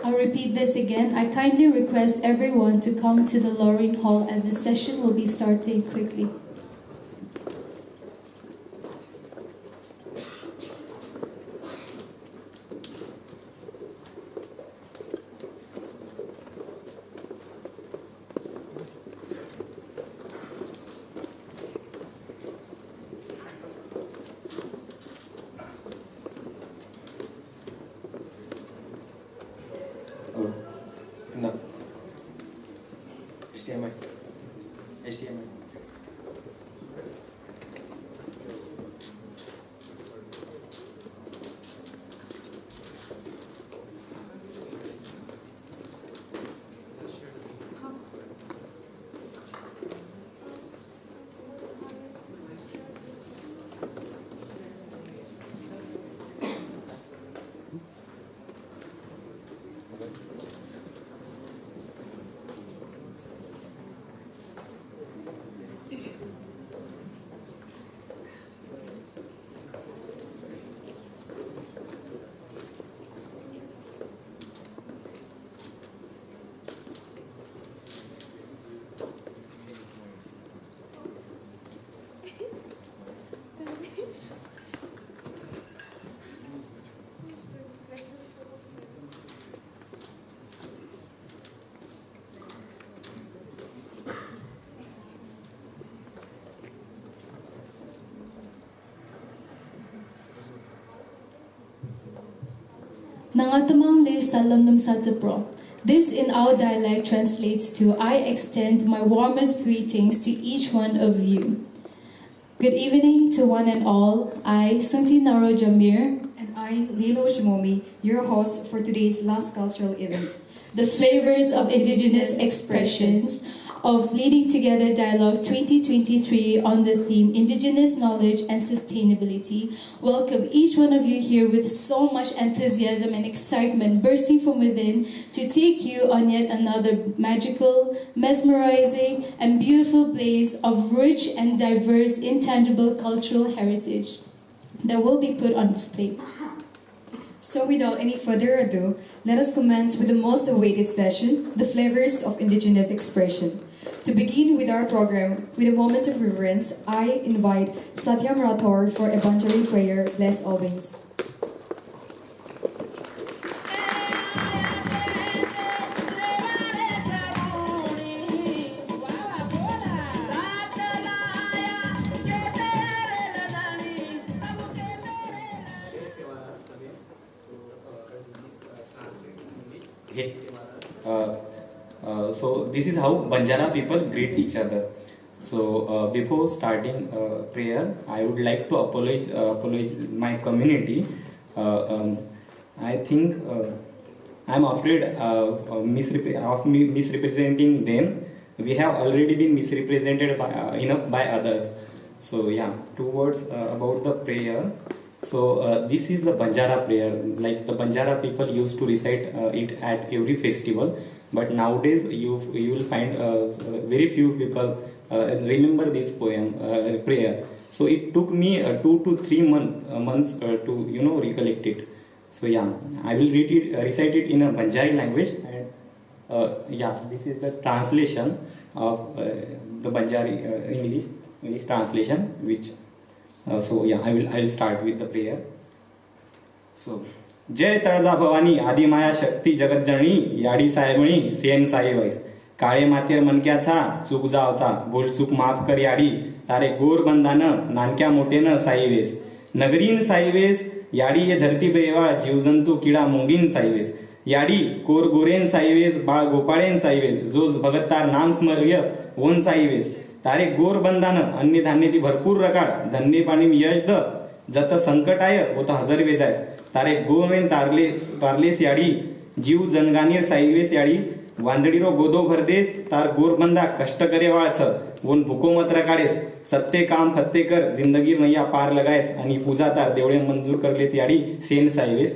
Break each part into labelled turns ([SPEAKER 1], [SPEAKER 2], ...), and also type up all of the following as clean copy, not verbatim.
[SPEAKER 1] I'll repeat this again. I kindly request everyone to come to the Loring Hall as the session will be starting quickly.
[SPEAKER 2] No. HDMI. HDMI.
[SPEAKER 1] Nangatamang le salamnam satapro. This in our dialect translates to I extend my warmest greetings to each one of you. Good evening to one and all. I, Sangti Naro Jamir,
[SPEAKER 3] and I, Lilo Shimomi, your host for today's last cultural event.
[SPEAKER 1] The Flavours of Indigenous Expressions of Leading Together Dialogue 2023 on the theme Indigenous Knowledge and Sustainability. Welcome each one of you here with so much enthusiasm and excitement bursting from within to take you on yet another magical, mesmerizing, and beautiful blaze of rich and diverse intangible cultural heritage that will be put on display.
[SPEAKER 3] So without any further ado, let us commence with the most awaited session, the Flavours of Indigenous Expression. To begin with our program, with a moment of reverence, I invite Satyam Rathore for a Banjari prayer. Bless all beings.
[SPEAKER 4] So this is how Banjara people greet each other. So before starting prayer, I would like to apologize my community. I think I'm afraid of misrepresenting them. We have already been misrepresented by, enough by others. So yeah, 2 words about the prayer. So this is the Banjara prayer. Like the Banjara people used to recite it at every festival. But nowadays you will find very few people remember this poem prayer. So it took me 2 to 3 months to recollect it. So yeah, I will recite it in a Banjari language, and yeah, this is the translation of the Banjari English translation. Which so yeah, I will start with the prayer. So. जय तळजा भवानी आदिमाया शक्ती जगतजननी याडी साहेबणी सेन साईवैस काळे मातेर मनक्याचा चूक जावचा बोल चूक माफ कर याडी तारे गोर बंधान नानक्या मोठेन साईवेस नगरीन साईवेस याडी ये धरती बेवाळ जीवजंतू किडा मुंगीन साईवेस याडी कोर गोरेन साईवेस बाळ गोपाळेन साईवेस जोज भगततार नाम स्मर्य ओन साईवेस तारे गोर बंधान अन्य धान्य ती भरपूर रकाड धन्य पाणी यश द जत संकटाय होता हजार वेजायस तारे गोवेन तारलेस याडी जीव जनगानीर साईवेस याडी वांजडीरो गोदो भरदेस तार गोरबंदा कष्ट करे वाळछ वोन भुको मत्र काढेस सत्ते काम फत्ते कर जिंदगी नैया पार लगायस आणि पूजा तार देवळे मंजूर करलेस याडी Sen साईवेस.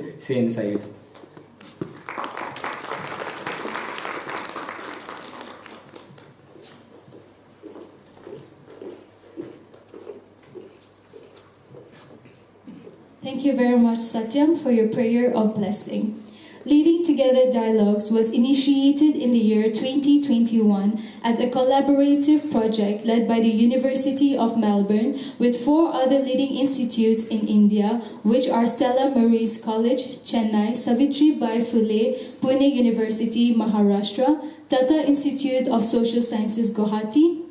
[SPEAKER 1] Thank you very much, Satyam, for your prayer of blessing. Leading Together Dialogues was initiated in the year 2021 as a collaborative project led by the University of Melbourne with 4 other leading institutes in India, which are Stella Maris College, Chennai, Savitribai Phule Pune University, Maharashtra, Tata Institute of Social Sciences, Guwahati,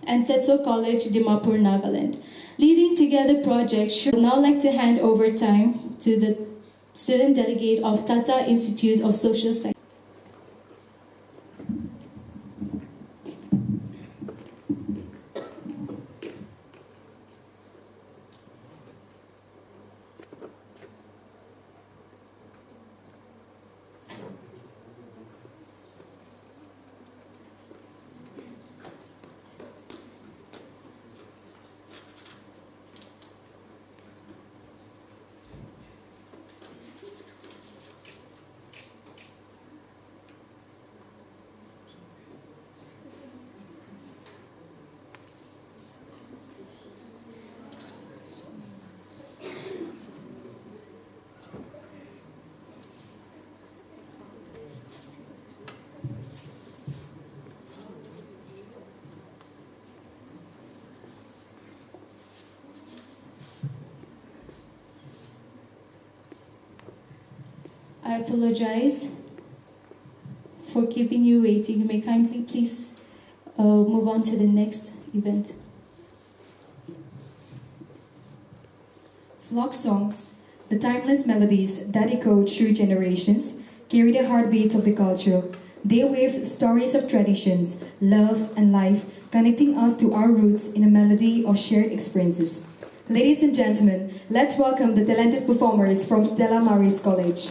[SPEAKER 1] and Tetso College, Dimapur, Nagaland. Leading Together project should now like to hand over time to the student delegate of Tata Institute of Social Sciences. I apologize for keeping you waiting. You may kindly please move on to the next event.
[SPEAKER 3] Flock songs, the timeless melodies that echo through generations, carry the heartbeats of the culture. They weave stories of traditions, love, and life, connecting us to our roots in a melody of shared experiences. Ladies and gentlemen, let's welcome the talented performers from Stella Maris College.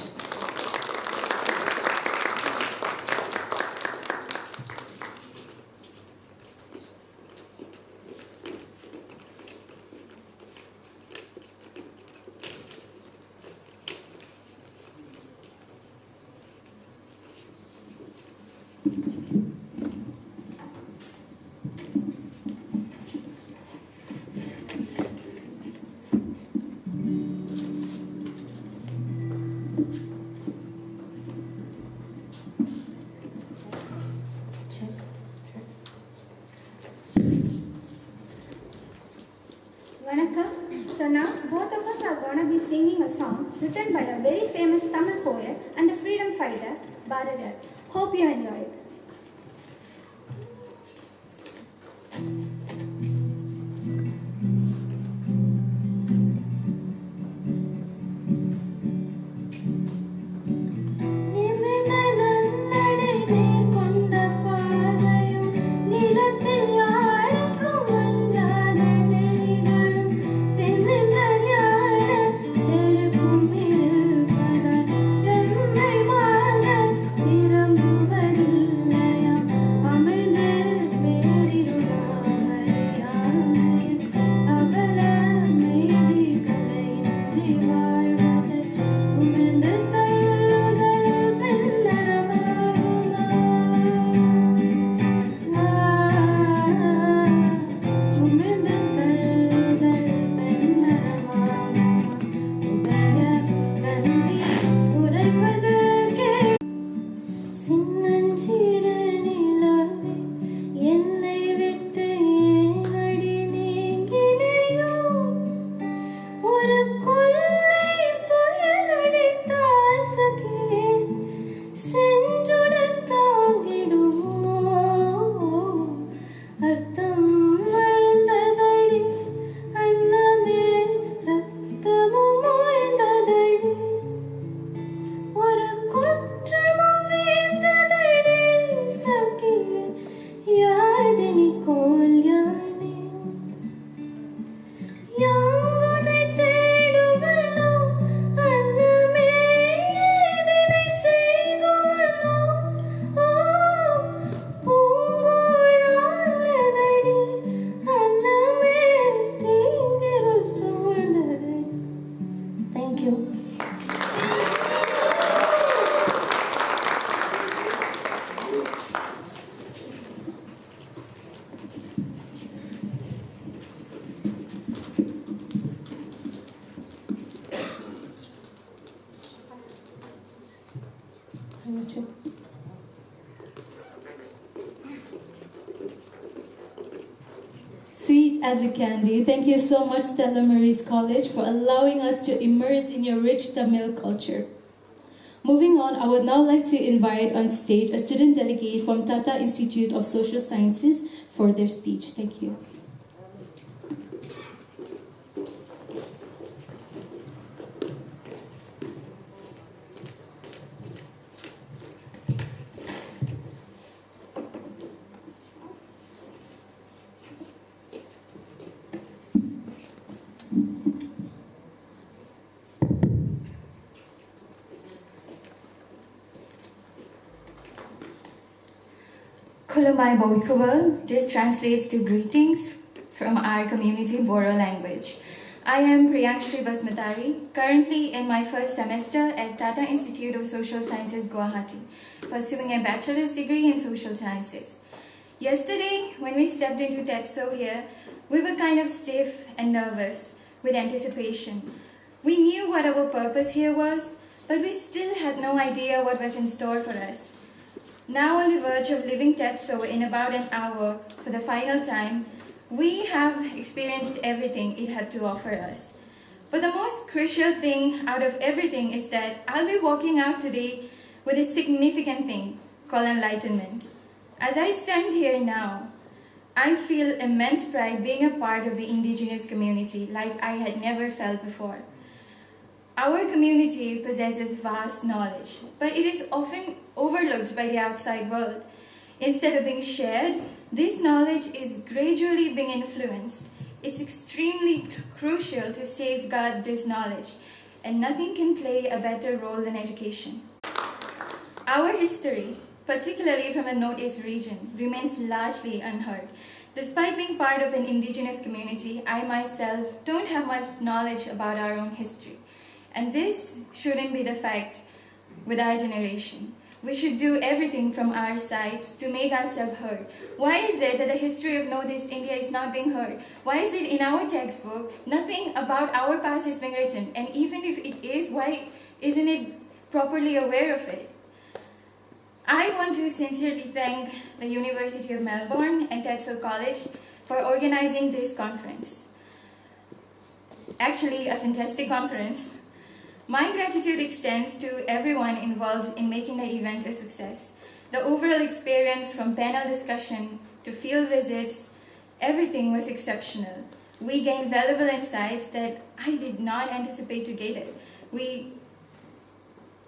[SPEAKER 5] So now both of us are going to be singing a song written by a very famous Tamil poet and a freedom fighter, Bharadar. Hope you enjoy it.
[SPEAKER 6] Thank you.
[SPEAKER 1] sweet as a candy. Thank you so much, Stella Maris College, for allowing us to immerse in your rich Tamil culture. Moving on, I would now like to invite on stage a student delegate from Tata Institute of Social Sciences for their speech. Thank you.
[SPEAKER 6] Kulumai Boikuba. This translates to greetings from our community Boro language. I am Priyankshri Basmatari, currently in my first semester at Tata Institute of Social Sciences, Guwahati, pursuing a bachelor's degree in social sciences. Yesterday, when we stepped into Tetso here, we were kind of stiff and nervous with anticipation. We knew what our purpose here was, but we still had no idea what was in store for us. Now on the verge of leaving Tetso in about an hour for the final time, we have experienced everything it had to offer us. But the most crucial thing out of everything is that I'll be walking out today with a significant thing called enlightenment. As I stand here now, I feel immense pride being a part of the indigenous community like I had never felt before. Our community possesses vast knowledge, but it is often overlooked by the outside world. Instead of being shared, this knowledge is gradually being influenced. It's extremely crucial to safeguard this knowledge, and nothing can play a better role than education. Our history, particularly from the Northeast region, remains largely unheard. Despite being part of an indigenous community, I myself don't have much knowledge about our own history. And this shouldn't be the fact with our generation. We should do everything from our side to make ourselves heard. Why is it that the history of Northeast India is not being heard? Why is it in our textbook nothing about our past is being written? And even if it is, why isn't it properly aware of it? I want to sincerely thank the University of Melbourne and Tetso College for organizing this conference. Actually, a fantastic conference. My gratitude extends to everyone involved in making the event a success. The overall experience from panel discussion to field visits, everything was exceptional. We gained valuable insights that I did not anticipate to get it. We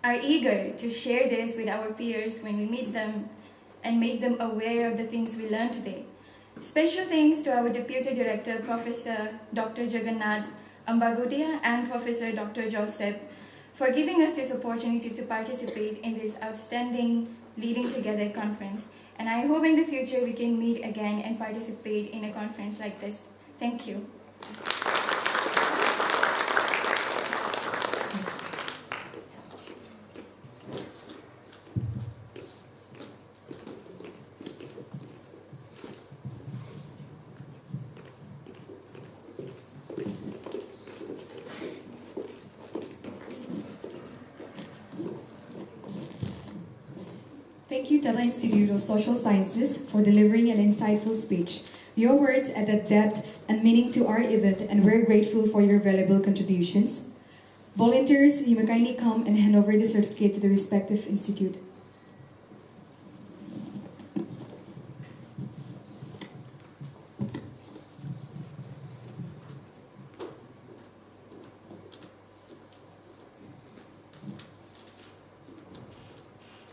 [SPEAKER 6] are eager to share this with our peers when we meet them and make them aware of the things we learned today. Special thanks to our Deputy Director, Professor Dr. Jagannath Ambagudia and Professor Dr. Joseph for giving us this opportunity to participate in this outstanding Leading Together conference. And I hope in the future we can meet again and participate in a conference like this. Thank you.
[SPEAKER 3] Thank you, Tata Institute of Social Sciences, for delivering an insightful speech. Your words added depth and meaning to our event, and we're grateful for your valuable contributions. Volunteers, you may kindly come and hand over the certificate to the respective institute.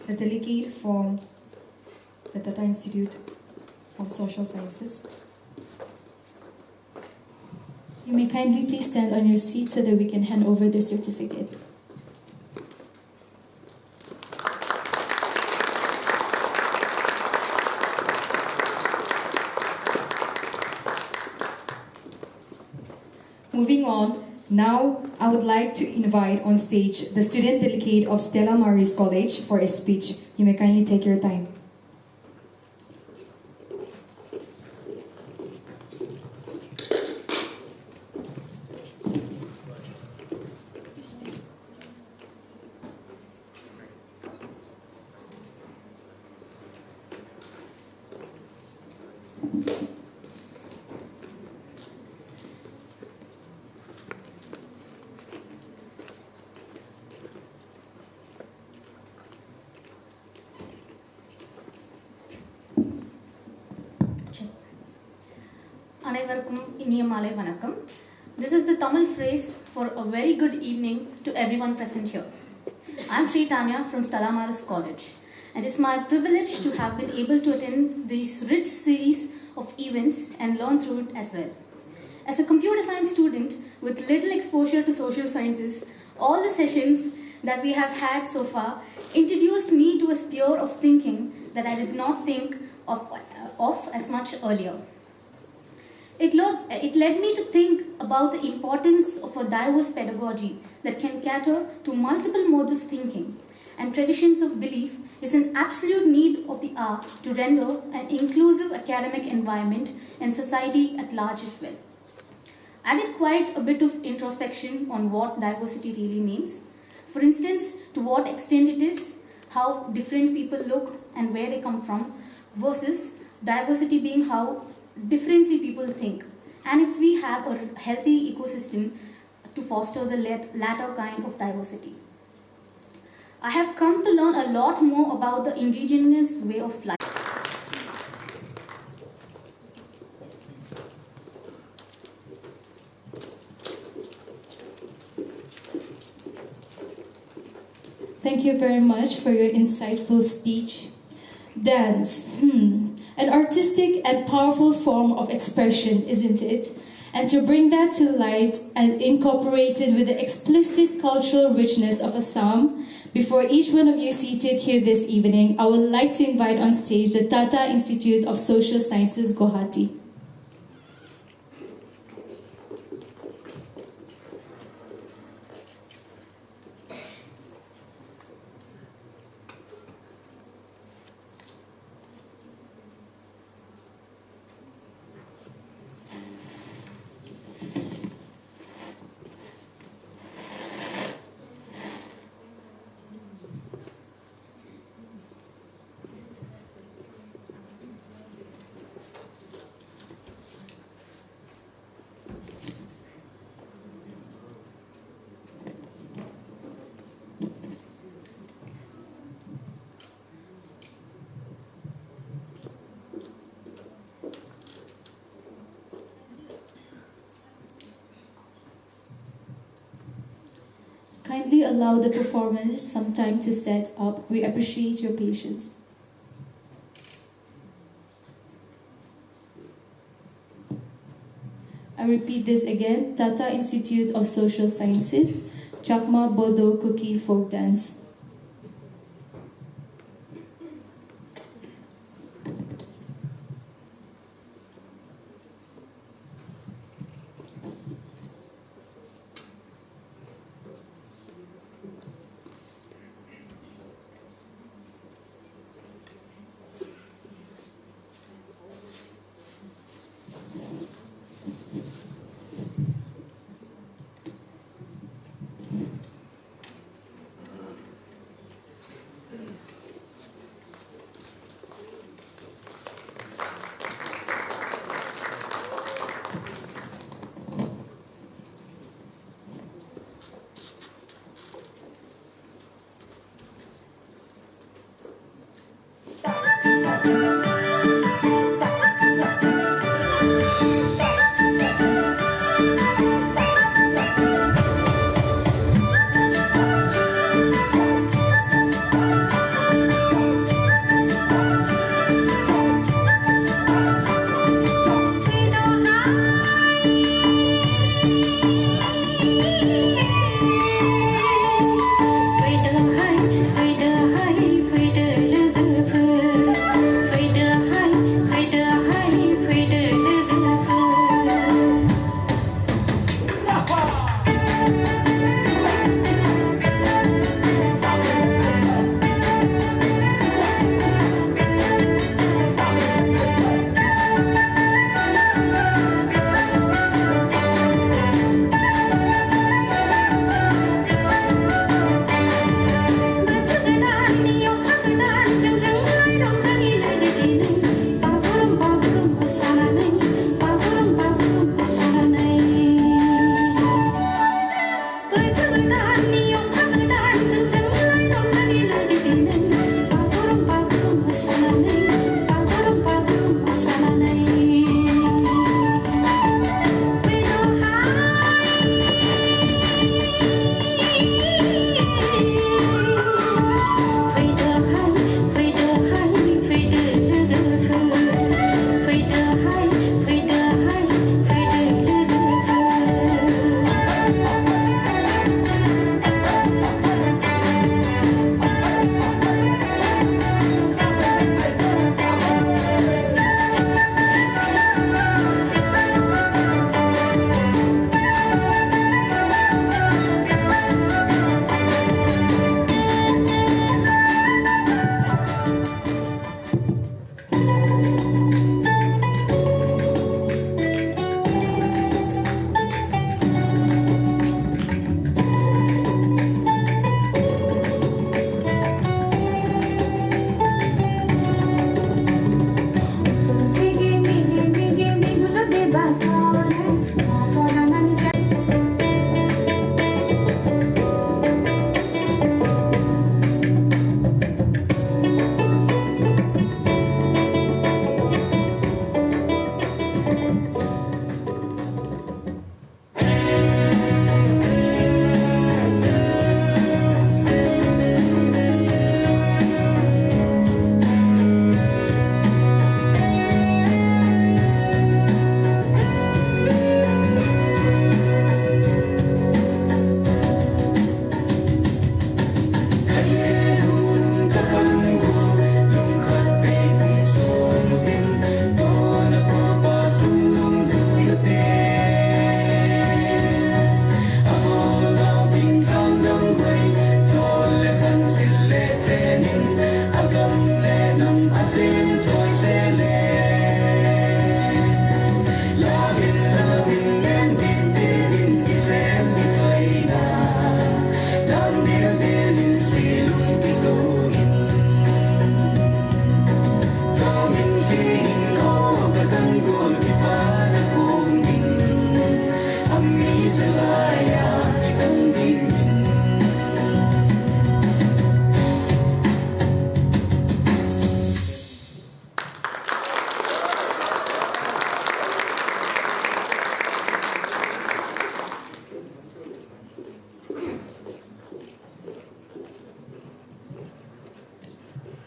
[SPEAKER 3] The delegate from the Tata Institute of Social Sciences.
[SPEAKER 1] You may kindly please stand on your seat so that we can hand over the certificate.
[SPEAKER 3] Moving on, now I would like to invite on stage the student delegate of Stella Maris College for a speech. You may kindly take your time.
[SPEAKER 7] அனைவருக்கும் இனிய மாலை வணக்கம். This is the Tamil phrase for a very good evening to everyone present here. I am Sri Tanya from Stella Maris College, and it is my privilege to have been able to attend this rich series of events and learn through it as well. As a computer science student with little exposure to social sciences, all the sessions that we have had so far introduced me to a sphere of thinking that I did not think of as much earlier. It led me to think about the importance of a diverse pedagogy that can cater to multiple modes of thinking, and traditions of belief is an absolute need of the hour to render an inclusive academic environment and society at large as well. I did quite a bit of introspection on what diversity really means. For instance, to what extent it is, how different people look and where they come from, versus diversity being how differently people think, and if we have a healthy ecosystem to foster the latter kind of diversity. I have come to learn a lot more about the indigenous way of life.
[SPEAKER 1] Thank you very much for your insightful speech. Dance. An artistic and powerful form of expression, isn't it? And to bring that to light and incorporate it with the explicit cultural richness of Assam, before each one of you seated here this evening, I would like to invite on stage the Tata Institute of Social Sciences, Guwahati. Kindly allow the performers some time to set up. We appreciate your patience. I repeat this again. Tata Institute of Social Sciences, Chakma Bodo Kuki Folk Dance.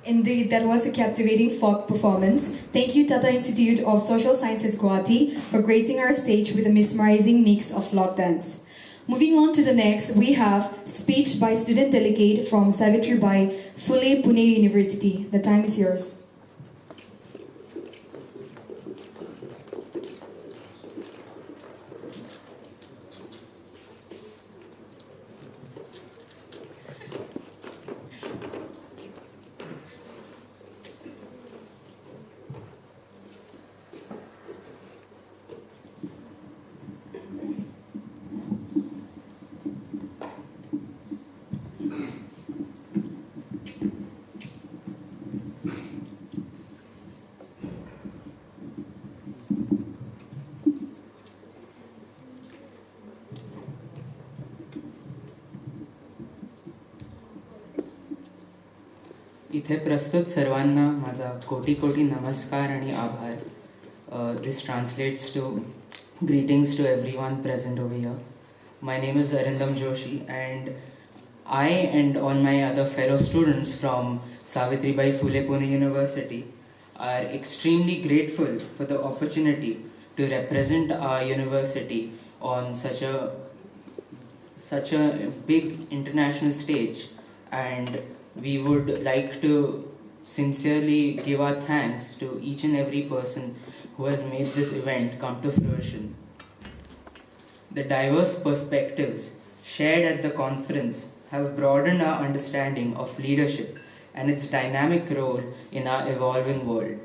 [SPEAKER 3] Indeed, that was a captivating folk performance. Thank you, Tata Institute of Social Sciences Guwahati, for gracing our stage with a mesmerizing mix of folk dance. Moving on to the next, we have speech by student delegate from Savitribai Phule Pune University. The time is yours.
[SPEAKER 8] इथे प्रस्तुत सर्वांना माझा कोटी कोटी नमस्कार आणि आभार. This translates to greetings to everyone present over here. My name is Arindam Joshi, and I and all my other fellow students from Savitribai Phule Pune University are extremely grateful for the opportunity to represent our university on such a big international stage, and we would like to sincerely give our thanks to each and every person who has made this event come to fruition. The diverse perspectives shared at the conference have broadened our understanding of leadership and its dynamic role in our evolving world.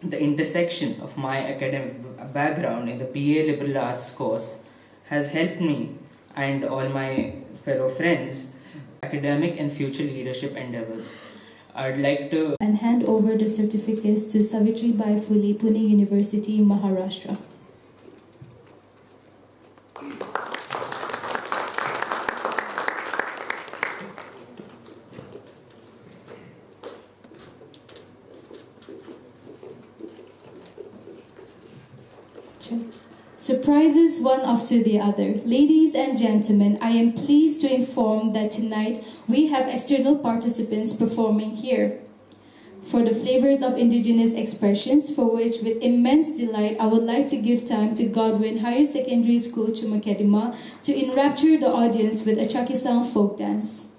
[SPEAKER 8] The intersection of my academic background in the BA Liberal Arts course has helped me and all my fellow friends academic and future leadership endeavors. I'd like to
[SPEAKER 1] and hand over the certificates to Savitribai Phule Pune University, Maharashtra. Surprises one after the other. Ladies and gentlemen, I am pleased to inform that tonight we have external participants performing here for the Flavours of Indigenous Expressions, for which with immense delight I would like to give time to Godwin Higher Secondary School, Chumakadima, to enrapture the audience with a Chakisang folk dance.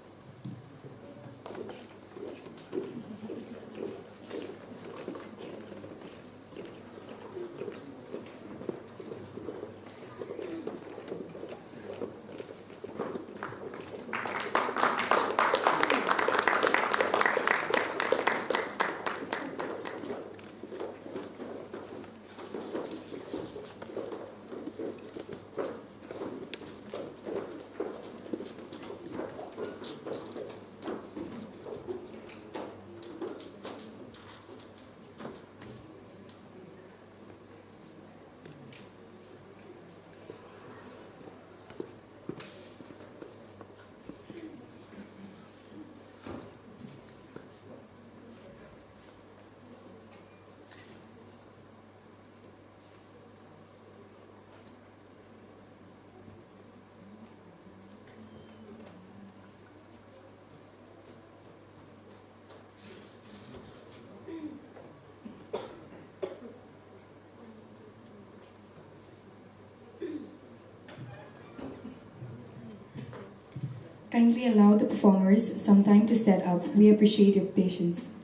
[SPEAKER 3] Kindly allow the performers some time to set up. We appreciate your patience.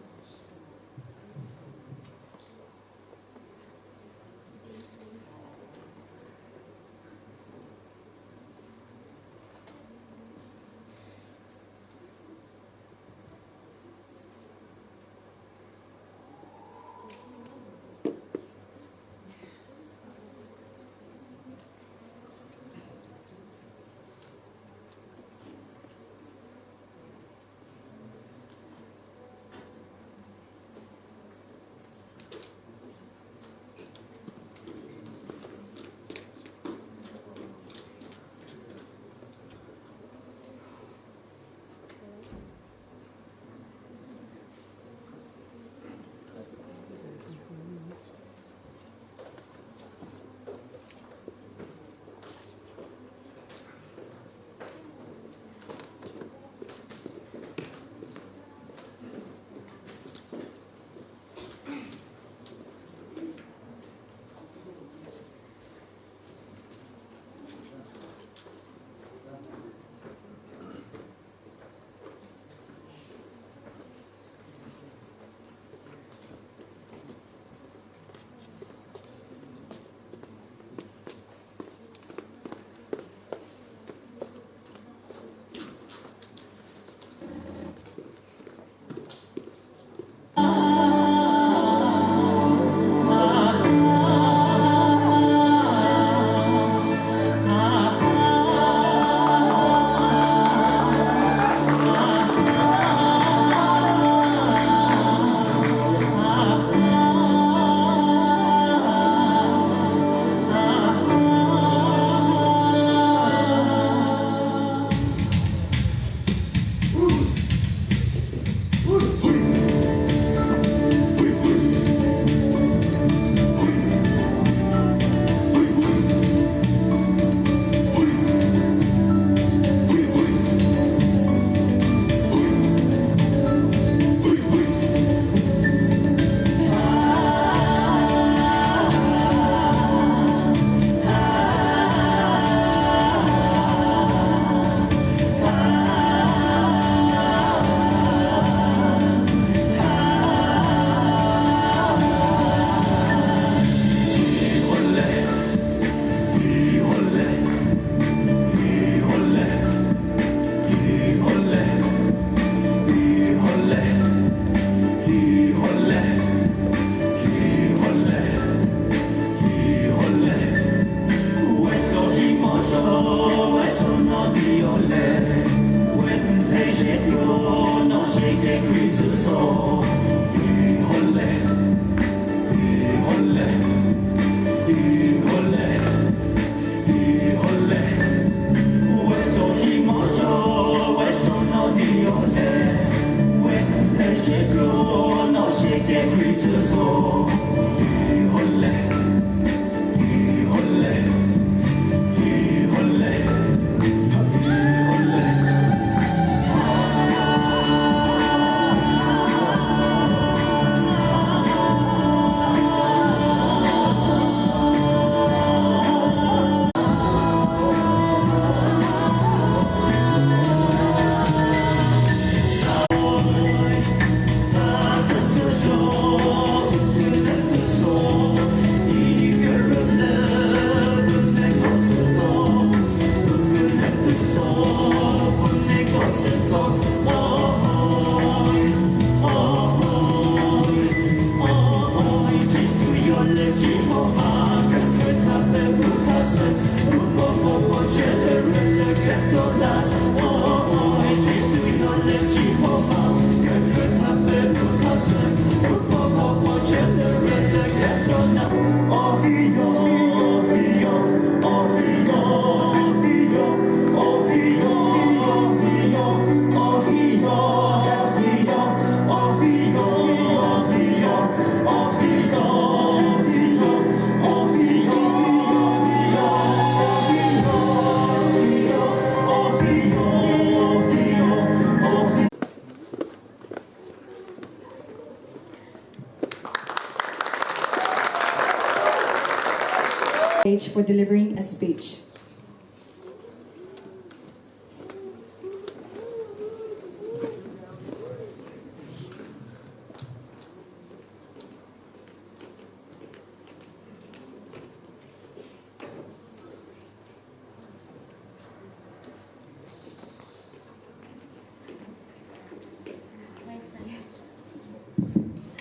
[SPEAKER 3] For delivering a speech.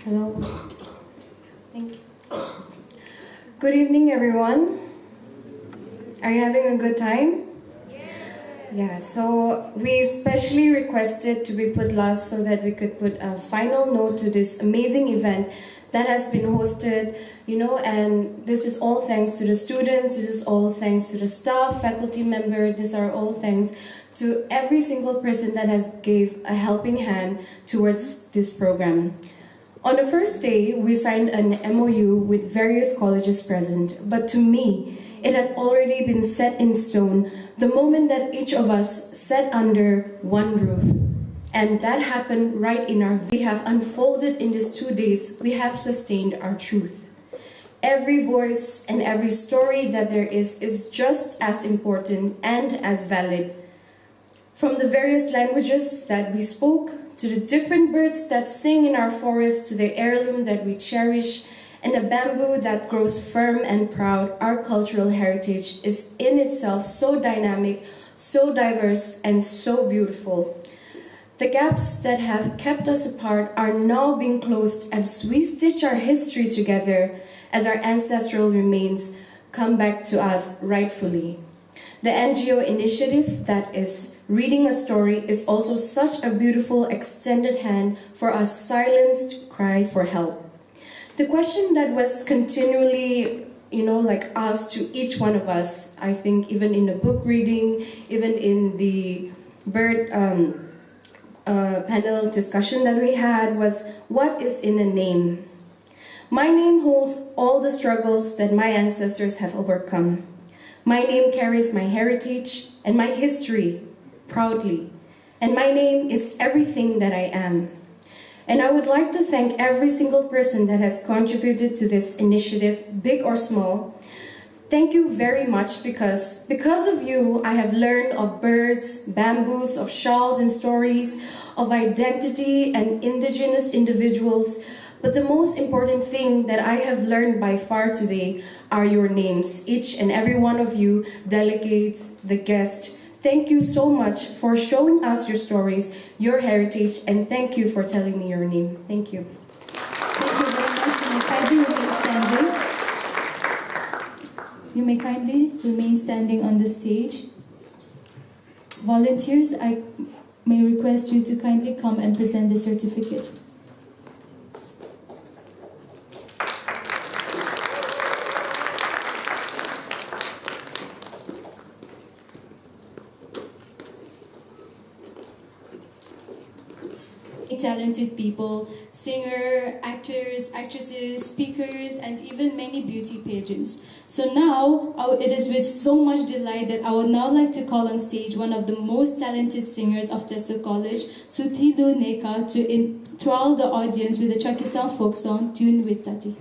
[SPEAKER 9] Hello. Thank you. Good evening, everyone. Are you having a good time? Yeah, so we specially requested to be put last so that we could put a final note to this amazing event that has been hosted, and this is all thanks to the students, this is all thanks to the staff, faculty member, these are all thanks to every single person that has gave a helping hand towards this program. On the first day, we signed an MOU with various colleges present, but to me, it had already been set in stone the moment that each of us sat under one roof. And that happened right in our we have unfolded in these 2 days, we have sustained our truth. Every voice and every story that there is just as important and as valid. From the various languages that we spoke, to the different birds that sing in our forests, to the heirloom that we cherish, and the bamboo that grows firm and proud, our cultural heritage is in itself so dynamic, so diverse, and so beautiful. The gaps that have kept us apart are now being closed as we stitch our history together as our ancestral remains come back to us rightfully. The NGO initiative that is reading a story is also such a beautiful extended hand for a silenced cry for help. The question that was continually, asked to each one of us, I think even in the book reading, even in the bird panel discussion that we had was, what is in a name? My name holds all the struggles that my ancestors have overcome. My name carries my heritage and my history proudly. And my name is everything that I am. And I would like to thank every single person that has contributed to this initiative, big or small. Thank you very much because of you, I have learned of birds, bamboos, of shawls and stories, of identity and indigenous individuals. But the most important thing that I have learned by far today are your names, each and every one of you, delegates, the guests. Thank you so much for showing us your stories, your heritage, and thank you for telling me your name. Thank you.
[SPEAKER 1] Thank you very much. You may kindly remain standing on the stage. Volunteers, I may request you to kindly come and present the certificate. talented people, singer, actors, actresses, speakers, and even many beauty pageants. So now, it is with so much delight that I would now like to call on stage one of the most talented singers of Tetso College, Suthilu Neka, to enthrall the audience with the Chakisan folk song, Tune with Tati.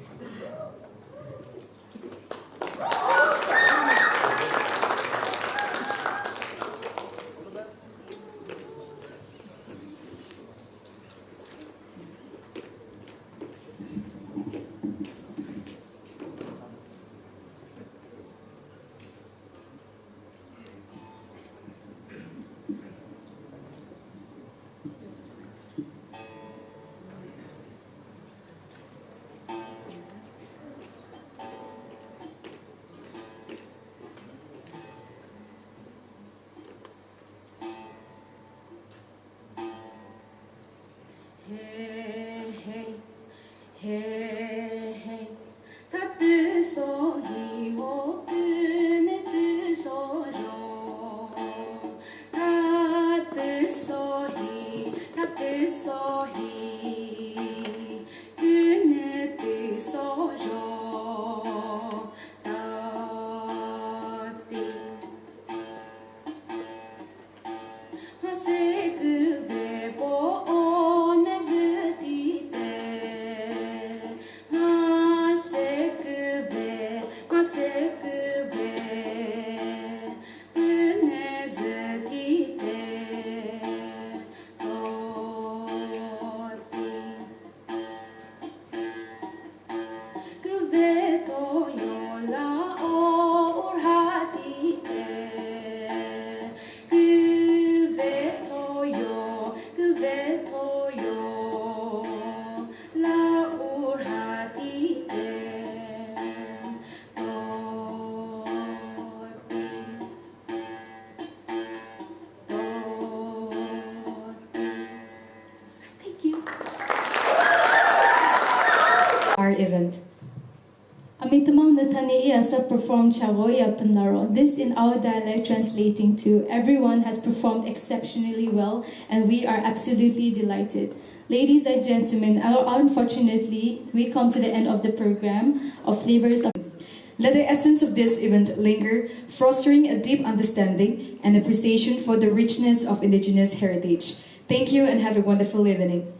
[SPEAKER 3] Event.
[SPEAKER 1] Amitamang Natani Asa performed Chagoya Pandaro. This in our dialect translating to everyone has performed exceptionally well and we are absolutely delighted. Ladies and gentlemen, unfortunately, we come to the end of the program of Flavours of...
[SPEAKER 3] Let the essence of this event linger, fostering a deep understanding and appreciation for the richness of Indigenous heritage. Thank you and have a wonderful evening.